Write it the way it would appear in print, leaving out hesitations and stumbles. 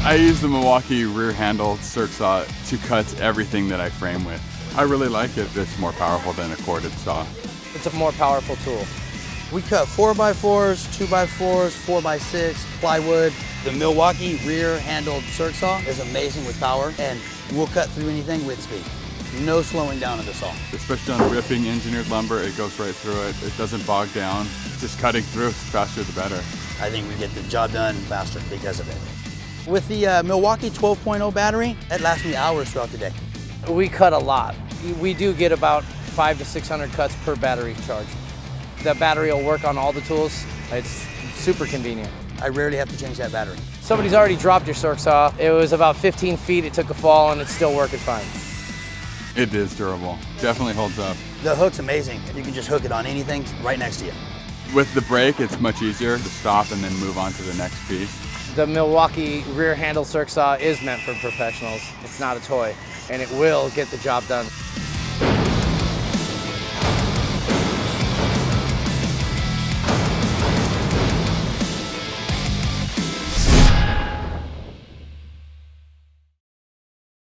I use the Milwaukee rear handle circ saw to cut everything that I frame with. I really like it. It's more powerful than a corded saw. It's a more powerful tool. We cut 4x4s, 2x4s, 4x6, plywood. The Milwaukee rear handled circ saw is amazing with power, and we'll cut through anything with speed. No slowing down of the saw. Especially on ripping engineered lumber, it goes right through it. It doesn't bog down. Just cutting through, faster the better. I think we get the job done faster because of it. With the Milwaukee 12.0 battery, it lasts me hours throughout the day. We cut a lot. We do get about 500 to 600 cuts per battery charge. The battery will work on all the tools. It's super convenient. I rarely have to change that battery. Somebody's already dropped your circ saw. It was about 15 feet, it took a fall, and it's still working fine. It is durable. Definitely holds up. The hook's amazing. You can just hook it on anything right next to you. With the brake, it's much easier to stop and then move on to the next piece. The Milwaukee rear handle circ saw is meant for professionals. It's not a toy, and it will get the job done.